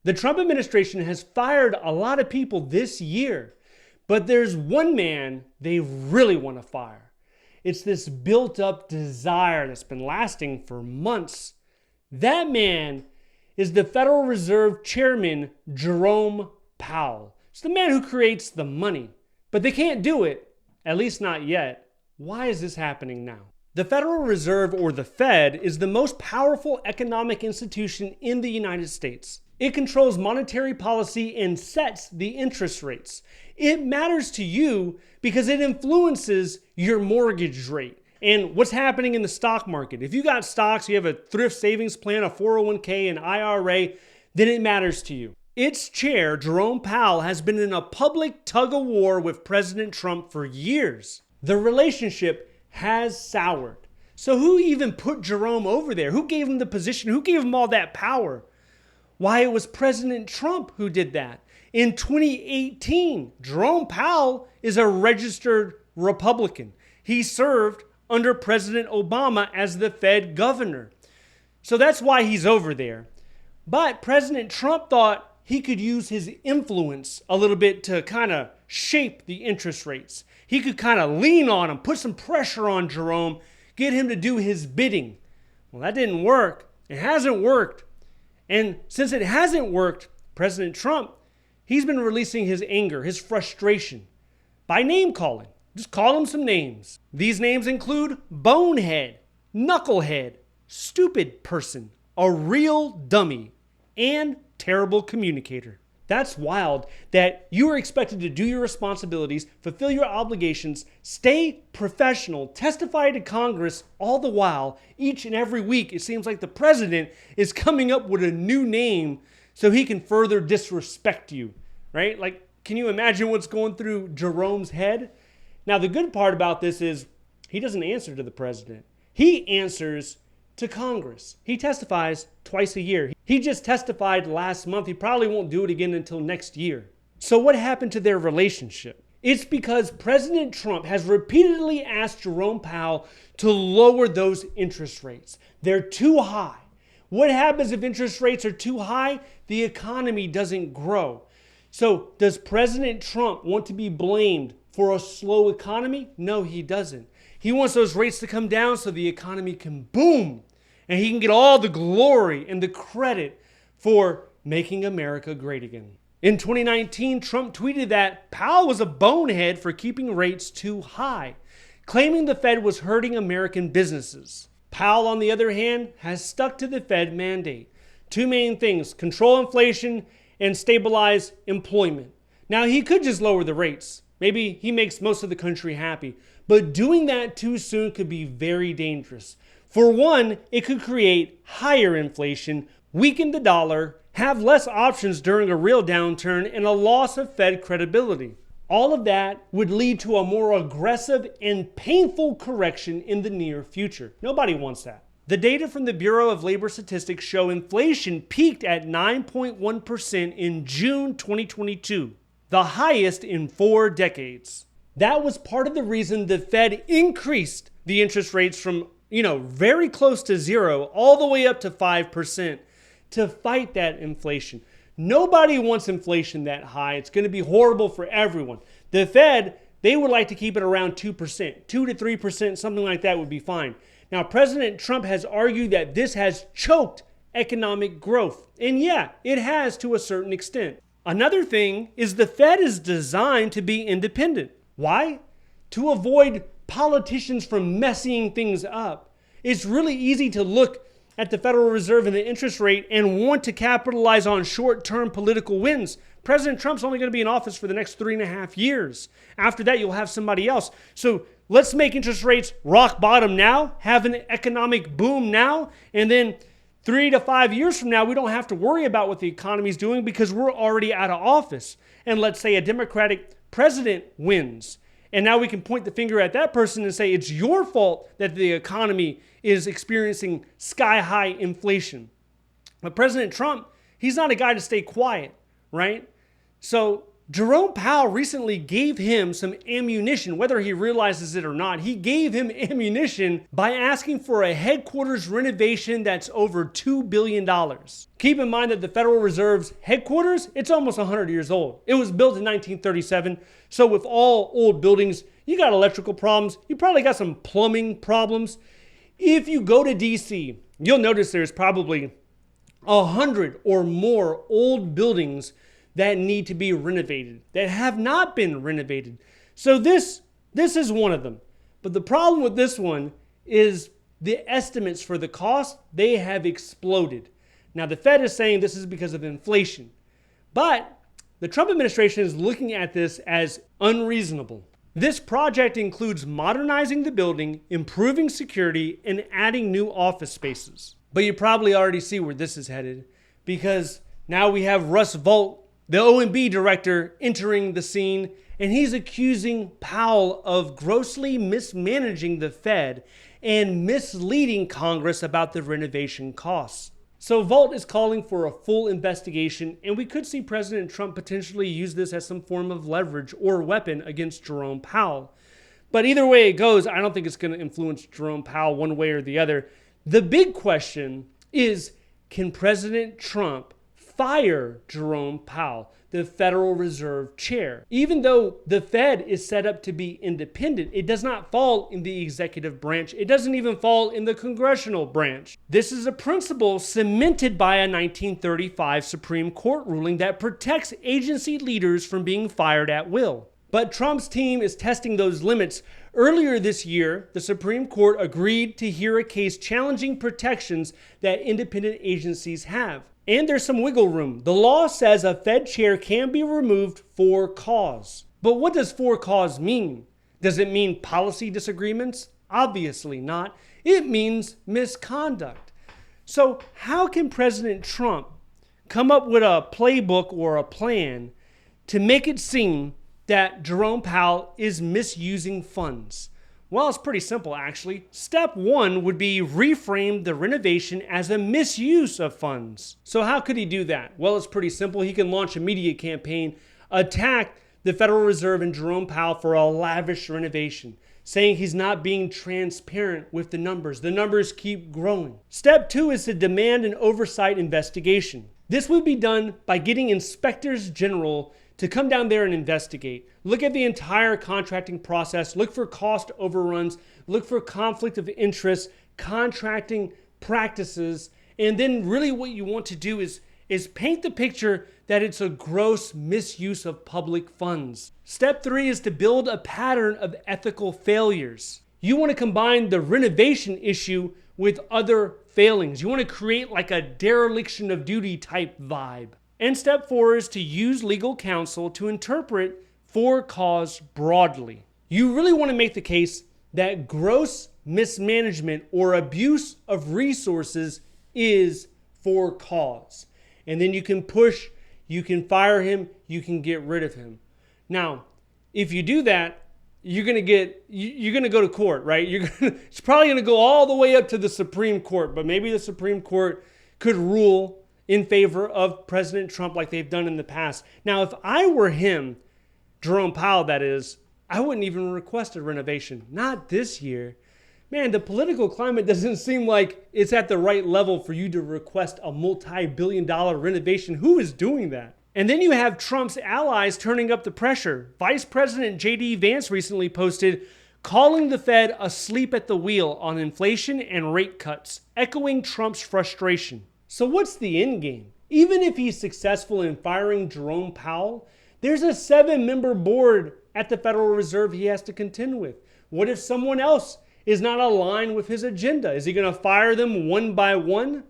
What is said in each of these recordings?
The Trump administration has fired a lot of people this year, but there's one man they really want to fire. It's this built-up desire that's been lasting for months. That man is the Federal Reserve Chairman, Jerome Powell. It's the man who creates the money, but they can't do it, at least not yet. Why is this happening now? The Federal Reserve, or the Fed, is the most powerful economic institution in the United States. It controls monetary policy and sets the interest rates. It matters to you because it influences your mortgage rate and what's happening in the stock market. If you got stocks, you have a thrift savings plan, a 401k, an IRA, then it matters to you. Its chair, Jerome Powell, has been in a public tug-of-war with President Trump for years. The relationship has soured. So who even put Jerome over there? Who gave him the position? Who gave him all that power? Why, it was President Trump who did that. In 2018, Jerome Powell is a registered Republican. He served under President Obama as the Fed governor. So that's why he's over there. But President Trump thought he could use his influence a little bit to kind of shape the interest rates. He could kind of lean on him, put some pressure on Jerome, get him to do his bidding. Well, that didn't work. It hasn't worked. And since it hasn't worked, President Trump, he's been releasing his anger, his frustration by name calling. Just call him some names. These names include bonehead, knucklehead, stupid person, a real dummy, and terrible communicator. That's wild that you are expected to do your responsibilities, fulfill your obligations, stay professional, testify to Congress, all the while, each and every week, it seems like the president is coming up with a new name so he can further disrespect you, right? Like, can you imagine what's going through Jerome's head? Now, the good part about this is he doesn't answer to the president. He answers to Congress. He testifies twice a year. He just testified last month. He probably won't do it again until next year. So what happened to their relationship? It's because President Trump has repeatedly asked Jerome Powell to lower those interest rates. They're too high. What happens if interest rates are too high? The economy doesn't grow. So does President Trump want to be blamed for a slow economy? No, he doesn't. He wants those rates to come down so the economy can boom and he can get all the glory and the credit for making America great again. In 2019, Trump tweeted that Powell was a bonehead for keeping rates too high, claiming the Fed was hurting American businesses. Powell, on the other hand, has stuck to the Fed mandate. Two main things: control inflation and stabilize employment. Now, he could just lower the rates. Maybe he makes most of the country happy. But doing that too soon could be very dangerous. For one, it could create higher inflation, weaken the dollar, have less options during a real downturn, and a loss of Fed credibility. All of that would lead to a more aggressive and painful correction in the near future. Nobody wants that. The data from the Bureau of Labor Statistics show inflation peaked at 9.1% in June 2022, the highest in 4 decades. That was part of the reason the Fed increased the interest rates from, very close to zero all the way up to 5% to fight that inflation. Nobody wants inflation that high. It's going to be horrible for everyone. The Fed, they would like to keep it around 2%, 2 to 3%, something like that would be fine. Now, President Trump has argued that this has choked economic growth. And yeah, it has to a certain extent. Another thing is the Fed is designed to be independent. Why? To avoid politicians from messing things up. It's really easy to look at the Federal Reserve and the interest rate and want to capitalize on short-term political wins. President Trump's only going to be in office for the next 3.5 years. After that, you'll have somebody else. So let's make interest rates rock bottom now, have an economic boom now, and then 3 to 5 years from now, we don't have to worry about what the economy is doing because we're already out of office. And let's say a Democratic president wins. And now we can point the finger at that person and say, it's your fault that the economy is experiencing sky-high inflation. But President Trump, he's not a guy to stay quiet, right? So Jerome Powell recently gave him some ammunition, whether he realizes it or not. He gave him ammunition by asking for a headquarters renovation that's over $2 billion. Keep in mind that the Federal Reserve's headquarters, it's almost 100 years old. It was built in 1937. So with all old buildings, you got electrical problems. You probably got some plumbing problems. If you go to DC, you'll notice there's probably 100 or more old buildings that need to be renovated, that have not been renovated. So this is one of them. But the problem with this one is the estimates for the cost, they have exploded. Now the Fed is saying this is because of inflation. But the Trump administration is looking at this as unreasonable. This project includes modernizing the building, improving security, and adding new office spaces. But you probably already see where this is headed, because now we have Russ Vought, the OMB director, entering the scene, and he's accusing Powell of grossly mismanaging the Fed and misleading Congress about the renovation costs. So Vought is calling for a full investigation, and we could see President Trump potentially use this as some form of leverage or weapon against Jerome Powell. But either way it goes, I don't think it's going to influence Jerome Powell one way or the other. The big question is, can President Trump fire Jerome Powell, the Federal Reserve chair? Even though the Fed is set up to be independent, it does not fall in the executive branch. It doesn't even fall in the congressional branch. This is a principle cemented by a 1935 Supreme Court ruling that protects agency leaders from being fired at will. But Trump's team is testing those limits. Earlier this year, the Supreme Court agreed to hear a case challenging protections that independent agencies have. And there's some wiggle room. The law says a Fed chair can be removed for cause. But what does for cause mean? Does it mean policy disagreements? Obviously not. It means misconduct. So how can President Trump come up with a playbook or a plan to make it seem that Jerome Powell is misusing funds? Well, it's pretty simple, actually. Step one would be reframe the renovation as a misuse of funds. So how could he do that? Well, it's pretty simple. He can launch a media campaign, attack the Federal Reserve and Jerome Powell for a lavish renovation, saying he's not being transparent with the numbers. The numbers keep growing. Step two is to demand an oversight investigation. This would be done by getting inspectors general to come down there and investigate. Look at the entire contracting process. Look for cost overruns. Look for conflict of interest, contracting practices. And then really what you want to do is paint the picture that it's a gross misuse of public funds. Step three is to build a pattern of ethical failures. You want to combine the renovation issue with other failings. You want to create like a dereliction of duty type vibe. And step four is to use legal counsel to interpret for cause broadly. You really want to make the case that gross mismanagement or abuse of resources is for cause. And then you can push, you can fire him, you can get rid of him. Now, if you do that, you're going to go to court, right? It's probably going to go all the way up to the Supreme Court, but maybe the Supreme Court could rule in favor of President Trump like they've done in the past. Now, if I were him, Jerome Powell that is, I wouldn't even request a renovation. Not this year. Man, the political climate doesn't seem like it's at the right level for you to request a multi-billion-dollar renovation. Who is doing that? And then you have Trump's allies turning up the pressure. Vice President J.D. Vance recently posted, calling the Fed asleep at the wheel on inflation and rate cuts, echoing Trump's frustration. So what's the end game? Even if he's successful in firing Jerome Powell, there's a 7-member board at the Federal Reserve he has to contend with. What if someone else is not aligned with his agenda? Is he going to fire them one by one?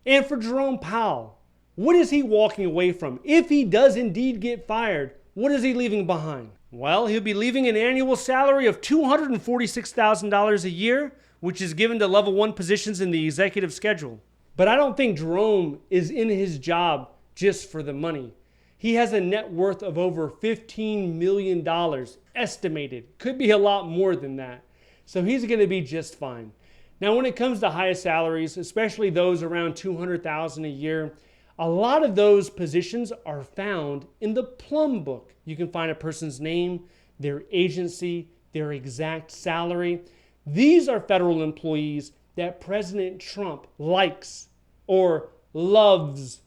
And for Jerome Powell, what is he walking away from? If he does indeed get fired, what is he leaving behind? Well, he'll be leaving an annual salary of $246,000 a year, which is given to level 1 positions in the executive schedule. But I don't think Jerome is in his job just for the money. He has a net worth of over $15 million estimated. Could be a lot more than that. So he's going to be just fine. Now, when it comes to highest salaries, especially those around $200,000 a year, A lot of those positions are found in the Plum Book. You can find a person's name, their agency, their exact salary. These are federal employees that President Trump likes or loves.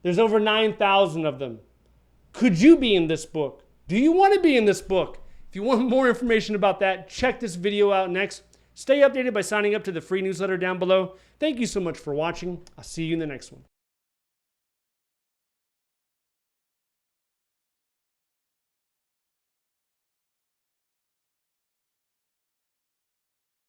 There's over 9,000 of them. Could you be in this book? Do you want to be in this book? If you want more information about that, check this video out next. Stay updated by signing up to the free newsletter down below. Thank you so much for watching. I'll see you in the next one.